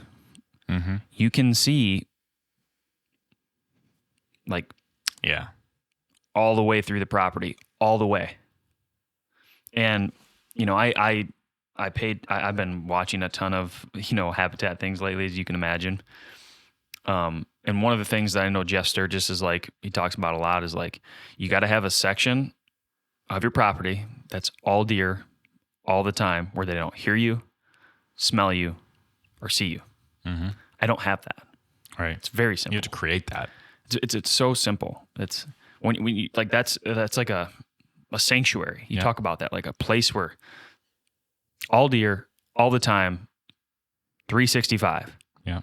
Mm-hmm. You can see like all the way through the property, all the way. And I've been watching a ton of habitat things lately, as you can imagine. And one of the things that I know Jeff Sturgis is like, he talks about a lot, is like, you got to have a section of your property that's all deer all the time, where they don't hear you, smell you, or see you. Mm-hmm. I don't have that. Right. It's very simple. You have to create that. It's so simple. It's when you like that's like a sanctuary. You talk about that, like a place where all deer all the time, 365. Yeah.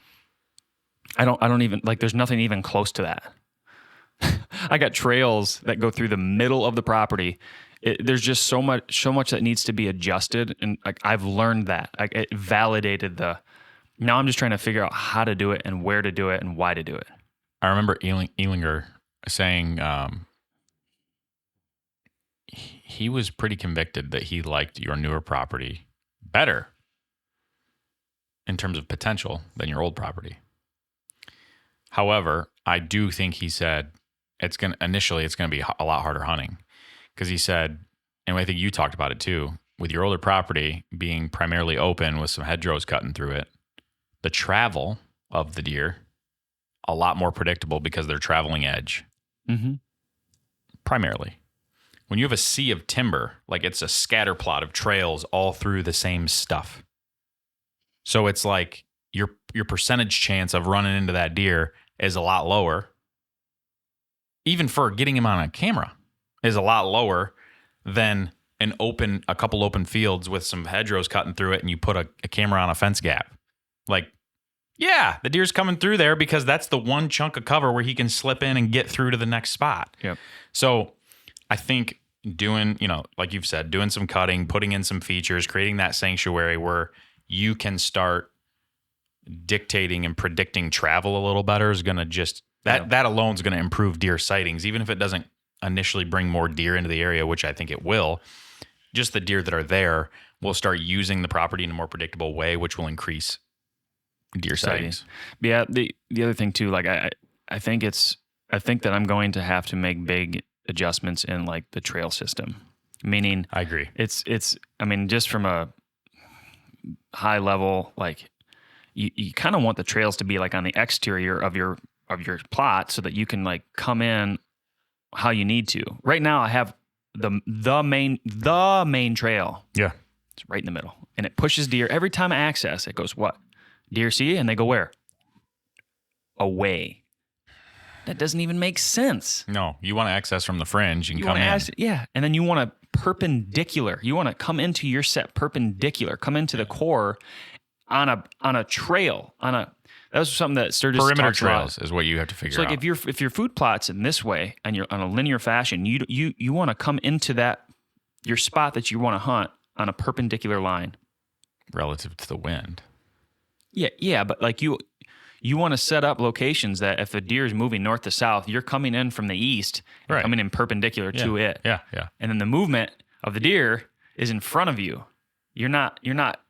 I don't even like. There's nothing even close to that. I got trails that go through the middle of the property. There's just so much that needs to be adjusted, and like I've learned that. It validated the. Now I'm just trying to figure out how to do it and where to do it and why to do it. I remember Ehlinger saying he was pretty convicted that he liked your newer property better in terms of potential than your old property. However, I do think he said initially it's going to be a lot harder hunting, because he said, and I think you talked about it too, with your older property being primarily open with some hedgerows cutting through it, the travel of the deer a lot more predictable because they're traveling edge. Mm-hmm. Primarily. When you have a sea of timber, like it's a scatter plot of trails all through the same stuff. So it's like your percentage chance of running into that deer is a lot lower. Even for getting him on a camera is a lot lower than a couple open fields with some hedgerows cutting through it, and you put a camera on a fence gap. Like, yeah, the deer's coming through there because that's the one chunk of cover where he can slip in and get through to the next spot. Yep. So I think doing, like you've said, doing some cutting, putting in some features, creating that sanctuary where you can start dictating and predicting travel a little better is going to just, that alone is going to improve deer sightings, even if it doesn't initially bring more deer into the area, which I think it will. Just the deer that are there will start using the property in a more predictable way, which will increase deer sightings. Yeah. The other thing too, like I think that I'm going to have to make big adjustments in like the trail system. Meaning, I agree. It's I mean, just from a high level, like you kind of want the trails to be like on the exterior of your plot so that you can like come in how you need to. Right now I have the main trail. Yeah. It's right in the middle. And it pushes deer every time I access. It goes, what? Deer see it and they go where? Away. That doesn't even make sense. No, you want to access from the fringe and come in. Yeah, and then you want to perpendicular. You want to come into your set perpendicular. Come into the core on a trail. That was something that Sturgis perimeter talks trails about. Is what you have to figure out. So like if your food plot's in this way and you're on a linear fashion, you want to come into that your spot that you want to hunt on a perpendicular line relative to the wind. Yeah, but like you want to set up locations that if the deer is moving north to south, you're coming in from the east, and coming in perpendicular to it. Yeah. And then the movement of the deer is in front of you. You're not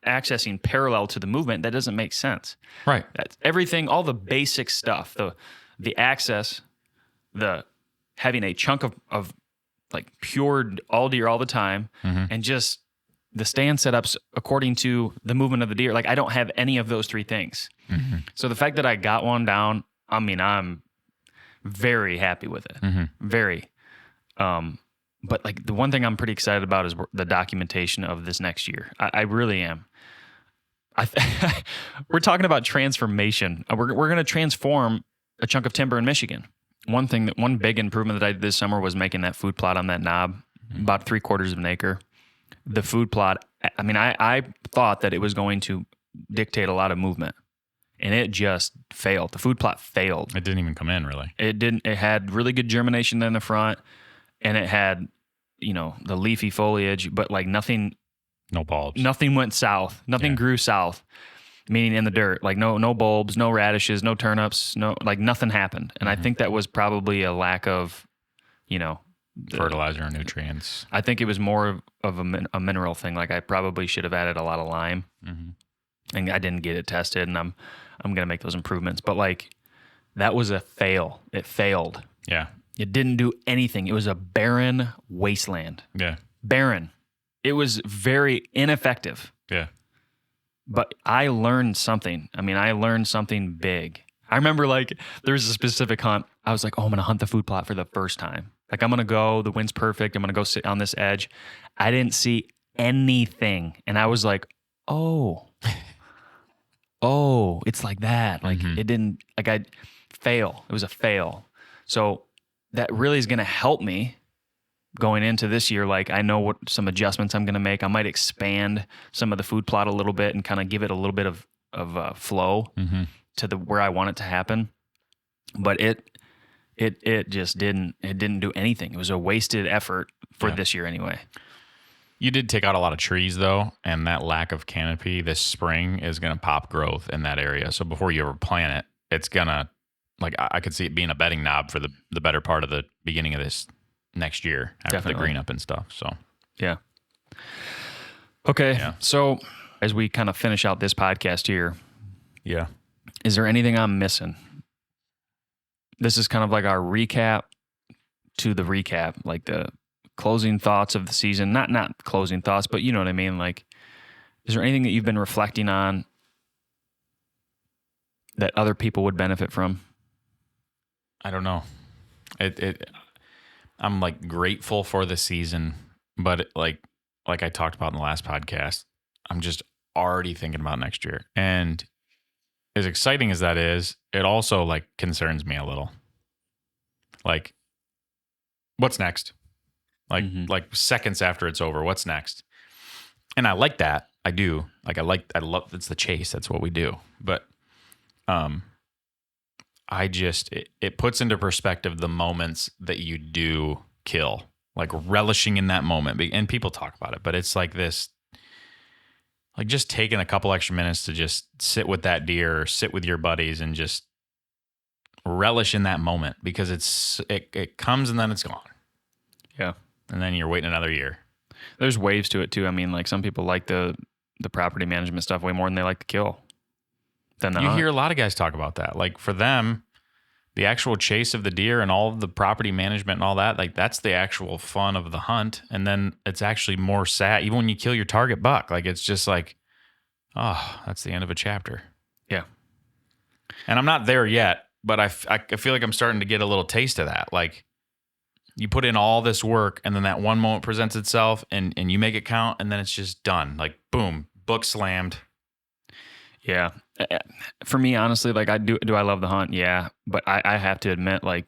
accessing parallel to the movement. That doesn't make sense. Right. That's everything, all the basic stuff, the access, the having a chunk of like pure all deer all the time, and just the stand setups according to the movement of the deer. Like I don't have any of those three things. Mm-hmm. So the fact that I got one down, I mean, I'm very happy with it. Mm-hmm. Very. But like the one thing I'm pretty excited about is the documentation of this next year. I really am. We're talking about transformation. We're going to transform a chunk of timber in Michigan. One big improvement that I did this summer was making that food plot on that knob, about 3/4 of an acre. The food plot, I mean, I thought that it was going to dictate a lot of movement, and it just failed. The food plot failed. It didn't even come in, really. It didn't. It had really good germination in the front, and it had, the leafy foliage, but like nothing. No bulbs. Nothing went south. Nothing grew south, meaning in the dirt. Like no bulbs, no radishes, no turnips, nothing happened. And I think that was probably a lack of, fertilizer and nutrients. I think it was more of a mineral thing. Like I probably should have added a lot of lime, and I didn't get it tested. And I'm gonna make those improvements. But like that was a fail. It failed. Yeah. It didn't do anything. It was a barren wasteland. Yeah. Barren. It was very ineffective. Yeah. But I learned something. I mean, I learned something big. I remember like there was a specific hunt. I was like, I'm going to hunt the food plot for the first time. Like I'm going to go, the wind's perfect. I'm going to go sit on this edge. I didn't see anything. And I was like, oh, it's like that. Like it didn't, like fail. It was a fail. So that really is going to help me going into this year. Like, I know what some adjustments I'm going to make. I might expand some of the food plot a little bit and kind of give it a little bit of flow to where I want it to happen. But it just didn't do anything. It was a wasted effort for this year anyway. You did take out a lot of trees though, and that lack of canopy this spring is going to pop growth in that area. So before you ever plant it, it's going to, like, I could see it being a bedding knob for the better part of the beginning of this next year after the green up and stuff. So yeah. Okay. Yeah. So as we kind of finish out this podcast here, is there anything I'm missing? This is kind of like our recap to the recap, like the closing thoughts of the season. Not closing thoughts, but you know what I mean? Like, is there anything that you've been reflecting on that other people would benefit from? I don't know. I'm like grateful for the season, but like I talked about in the last podcast, I'm just already thinking about next year. And as exciting as that is, it also like concerns me a little. Like, what's next? Like seconds after it's over, what's next? And I like that. I do. Like, I love, it's the chase. That's what we do. But it puts into perspective the moments that you do kill, like relishing in that moment. And people talk about it, but it's like this, like just taking a couple extra minutes to just sit with that deer or sit with your buddies and just relish in that moment, because it comes and then it's gone. Yeah. And then you're waiting another year. There's waves to it too. I mean, like, some people like the property management stuff way more than they like to kill. You hear a lot of guys talk about that. Like, for them, the actual chase of the deer and all of the property management and all that, like, that's the actual fun of the hunt. And then it's actually more sad. Even when you kill your target buck, like, it's just like, oh, that's the end of a chapter. Yeah. And I'm not there yet, but I feel like I'm starting to get a little taste of that. Like, you put in all this work and then that one moment presents itself and you make it count, and then it's just done. Like, boom, book slammed. Yeah. For me, honestly, like, do I love the hunt? Yeah. But I have to admit, like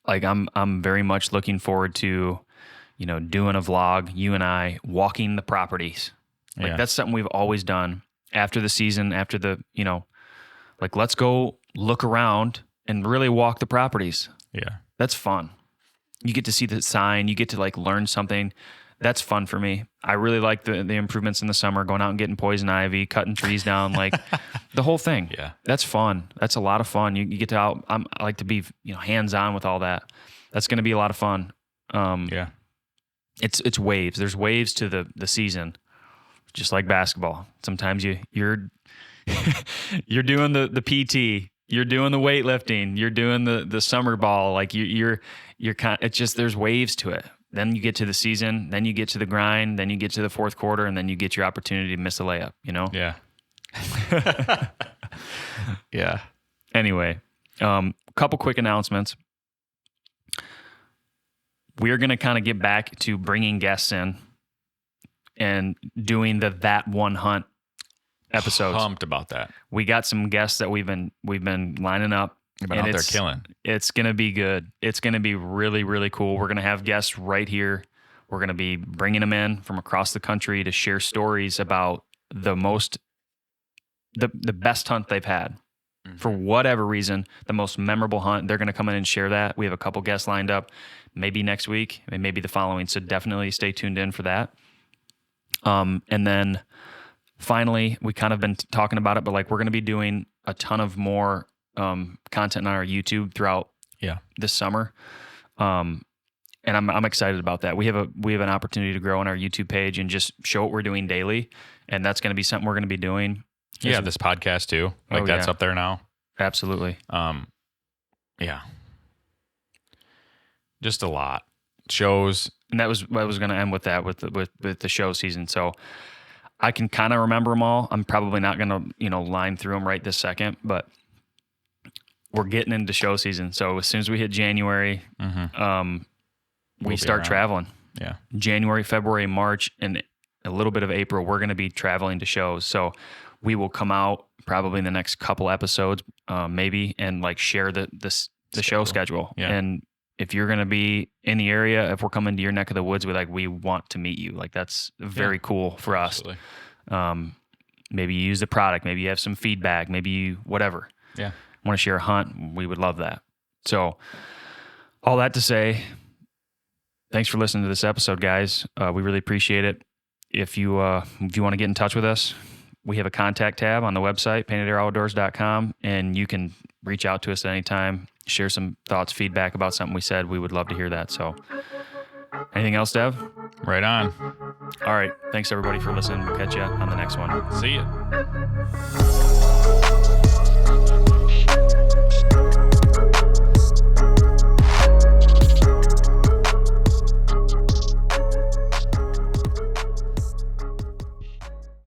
I'm very much looking forward to, doing a vlog, you and I walking the properties. Like, that's something we've always done after the season, after like, let's go look around and really walk the properties. Yeah. That's fun. You get to see the sign, you get to like learn something. That's fun for me. I really like the improvements in the summer, going out and getting poison ivy, cutting trees down, like the whole thing. Yeah. That's fun. That's a lot of fun. You get to out. I like to be, hands-on with all that. That's going to be a lot of fun. Yeah. It's waves. There's waves to the season, just like basketball. Sometimes you're you're doing the PT, you're doing the weightlifting, you're doing the summer ball. Like you're kind. It's just, there's waves to it. Then you get to the season, then you get to the grind, then you get to the fourth quarter, and then you get your opportunity to miss a layup, Yeah. Yeah. Anyway, couple quick announcements. We're going to kind of get back to bringing guests in and doing that one hunt episodes. Pumped about that. We got some guests that we've been lining up. You've been out there killing. It's going to be good. It's going to be really, really cool. We're going to have guests right here. We're going to be bringing them in from across the country to share stories about the best hunt they've had. Mm-hmm. For whatever reason, the most memorable hunt. They're going to come in and share that. We have a couple guests lined up, maybe next week, maybe the following. So definitely stay tuned in for that. And then finally, we kind of been talking about it, but like, we're going to be doing a ton of more content on our YouTube throughout this summer. And I'm excited about that. We have an opportunity to grow on our YouTube page and just show what we're doing daily. And that's going to be something we're going to be doing. Yeah. This podcast too. Like, that's up there now. Absolutely. Yeah. Just a lot. Shows. And I was going to end with that, with the show season. So I can kind of remember them all. I'm probably not going to, line through them right this second, but we're getting into show season. So as soon as we hit January, we start traveling. Yeah. January, February, March, and a little bit of April, we're going to be traveling to shows. So we will come out probably in the next couple episodes, maybe, and like share the the show schedule. Yeah. And if you're going to be in the area, if we're coming to your neck of the woods, we want to meet you. Like, that's very cool for us. Absolutely. Maybe you use the product, maybe you have some feedback, maybe you, whatever. Yeah. Want to share a hunt, we would love that. So all that to say, thanks for listening to this episode, guys. We really appreciate it. If you want to get in touch with us, we have a contact tab on the website, paintedarrowoutdoors.com, and you can reach out to us at any time, share some thoughts, feedback about something we said. We would love to hear that. So anything else, Dev? Right on. All right. Thanks, everybody, for listening. We'll catch you on the next one. See ya.